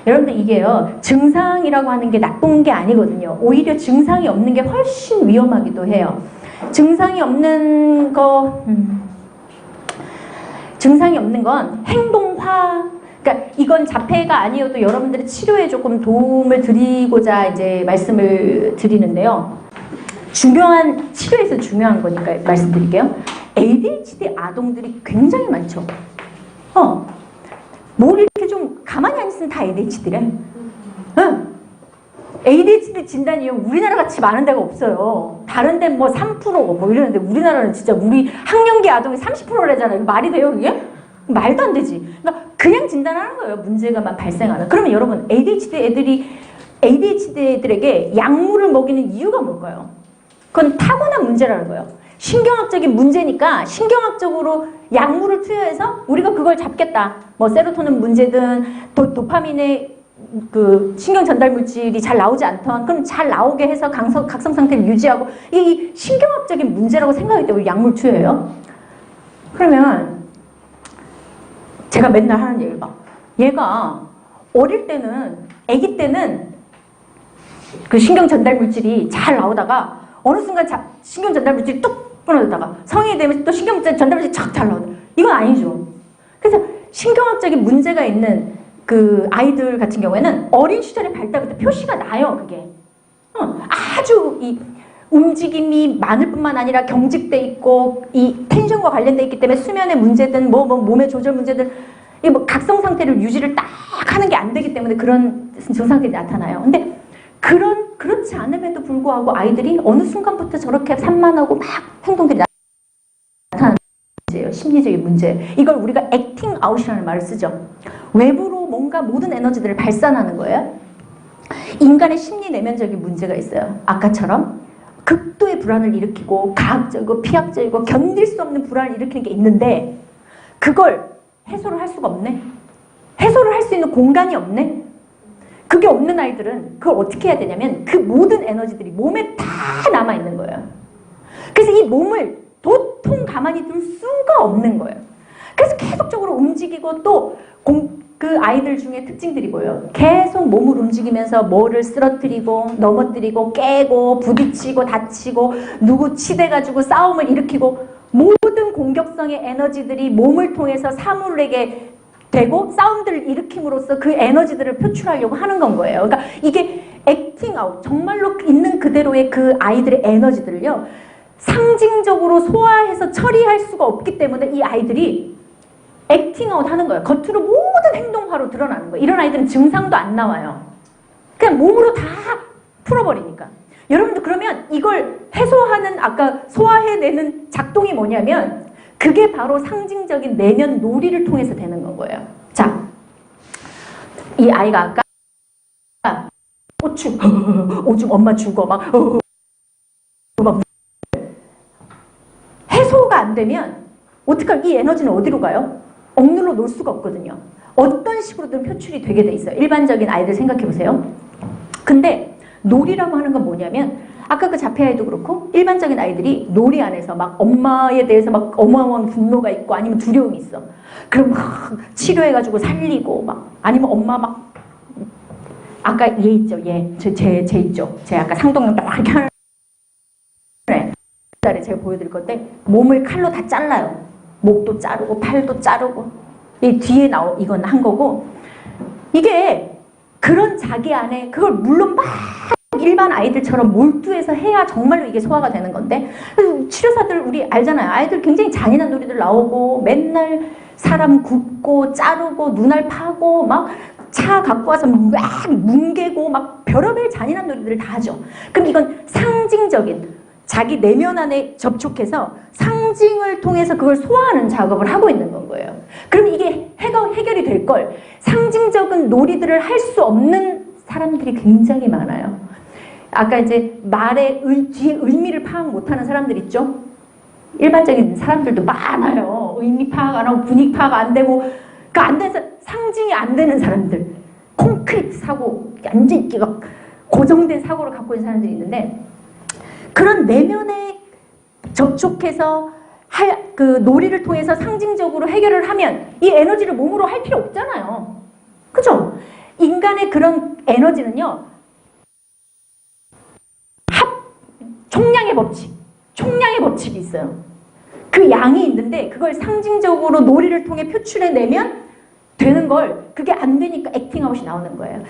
여러분들 이게요, 증상이라고 하는 게 나쁜 게 아니거든요. 오히려 증상이 없는 게 훨씬 위험하기도 해요. 증상이 없는 건 행동화, 그러니까 이건 자폐가 아니어도 여러분들의 치료에 조금 도움을 드리고자 이제 말씀을 드리는데요. 치료에서 중요한 거니까 말씀드릴게요. ADHD 아동들이 굉장히 많죠. 뭘 이렇게 좀 가만히 안 있으면 다 ADHD래. ADHD 진단이요, 우리나라 같이 많은 데가 없어요. 다른 데는 뭐 3%고 뭐 이러는데 우리나라는 진짜 우리 학령기 아동이 30%래잖아요. 말이 돼요, 이게? 말도 안 되지. 그러니까 그냥 진단하는 거예요. 문제가 막 발생하면. 그러면 여러분, ADHD 애들에게 약물을 먹이는 이유가 뭘까요? 그건 타고난 문제라는 거예요. 신경학적인 문제니까 신경학적으로 약물을 투여해서 우리가 그걸 잡겠다. 뭐 세로토닌 문제든 도파민의 그 신경 전달 물질이 잘 나오지 않던, 그럼 잘 나오게 해서 각성 상태를 유지하고, 이 신경학적인 문제라고 생각할 때 우리 약물 투여해요. 그러면 제가 맨날 하는 얘기 봐. 얘가 어릴 때는, 아기 때는 그 신경 전달 물질이 잘 나오다가 어느 순간 신경 전달 물질이 뚝 끊어졌다가 성인이 되면 또 신경 전달 물질이 쫙 잘 나오다. 이건 아니죠. 그래서 신경학적인 문제가 있는 그 아이들 같은 경우에는 어린 시절의 발달부터 표시가 나요, 그게. 아주 이 움직임이 많을 뿐만 아니라 경직돼 있고, 이 텐션과 관련돼 있기 때문에 수면의 문제든 몸의 조절 문제든, 이 뭐 각성 상태를 유지를 딱 하는 게 안 되기 때문에 그런 증상들이 나타나요. 근데 그렇지 않음에도 불구하고 아이들이 어느 순간부터 저렇게 산만하고 막 행동들이 나타나는 문제예요. 심리적인 문제. 이걸 우리가 액팅 아웃이라는 말을 쓰죠. 외부로 뭔가 모든 에너지들을 발산하는 거예요. 인간의 심리 내면적인 문제가 있어요. 아까처럼 극도의 불안을 일으키고 가학적이고 피학적이고 견딜 수 없는 불안을 일으키는 게 있는데, 그걸 해소를 할 수가 없네. 해소를 할 수 있는 공간이 없네. 그게 없는 아이들은 그걸 어떻게 해야 되냐면 그 모든 에너지들이 몸에 다 남아있는 거예요. 그래서 이 몸을 도통 가만히 둘 수가 없는 거예요. 그래서 계속적으로 움직이고, 또 그 아이들 중에 특징들이 보여요. 계속 몸을 움직이면서 뭐를 쓰러뜨리고 넘어뜨리고 깨고 부딪히고 다치고 누구 치대가지고 싸움을 일으키고, 모든 공격성의 에너지들이 몸을 통해서 사물에게 되고 싸움들을 일으킴으로써 그 에너지들을 표출하려고 하는 건 거예요. 그러니까 이게 액팅 아웃, 정말로 있는 그대로의 그 아이들의 에너지들을요, 상징적으로 소화해서 처리할 수가 없기 때문에 이 아이들이 액팅 아웃 하는 거예요. 겉으로 모든 행동화로 드러나는 거예요. 이런 아이들은 증상도 안 나와요. 그냥 몸으로 다 풀어버리니까. 여러분들 그러면 이걸 해소하는, 아까 소화해내는 작동이 뭐냐면 그게 바로 상징적인 내면 놀이를 통해서 되는 건 거예요. 자, 이 아이가 아까 오줌 엄마 죽어 막 해소가 안 되면 어떡할, 이 에너지는 어디로 가요? 억눌러 놓을 수가 없거든요. 어떤 식으로든 표출이 되게 돼 있어요. 일반적인 아이들 생각해 보세요. 근데 놀이라고 하는 건 뭐냐면, 아까 그 자폐 아이도 그렇고 일반적인 아이들이 놀이 안에서 막 엄마에 대해서 막 어마어마한 분노가 있고 아니면 두려움이 있어. 그럼 막 치료해가지고 살리고, 막 아니면 엄마 막, 아까 얘 있죠, 쟤 있죠. 쟤 아까 상동형 딱 이렇게 하는 에 제가 보여드릴 건데, 몸을 칼로 다 잘라요. 목도 자르고 팔도 자르고, 이 뒤에 이건 한 거고, 이게 그런 자기 안에 그걸 물론 막 일반 아이들처럼 몰두해서 해야 정말로 이게 소화가 되는 건데, 치료사들 우리 알잖아요. 아이들 굉장히 잔인한 놀이들 나오고 맨날 사람 굽고 자르고 눈알 파고 막 차 갖고 와서 막 뭉개고 막 별의별 잔인한 놀이들을 다 하죠. 그럼 이건 상징적인 자기 내면 안에 접촉해서 상징을 통해서 그걸 소화하는 작업을 하고 있는 건 거예요. 그럼 이게 해결이 될 걸, 상징적인 놀이들을 할 수 없는 사람들이 굉장히 많아요. 아까 이제 말의 뒤에 의미를 파악 못하는 사람들 있죠? 일반적인 사람들도 많아요. 의미 파악 안 하고 분위기 파악 안 되고, 그 안 돼서 상징이 안 되는 사람들, 콘크리트 사고, 완전 막 고정된 사고를 갖고 있는 사람들이 있는데, 그런 내면에 접촉해서 그 놀이를 통해서 상징적으로 해결을 하면 이 에너지를 몸으로 할 필요 없잖아요. 그죠? 인간의 그런 에너지는요, 총량의 법칙이 있어요. 그 양이 있는데 그걸 상징적으로 놀이를 통해 표출해내면 되는 걸, 그게 안 되니까 액팅아웃이 나오는 거예요.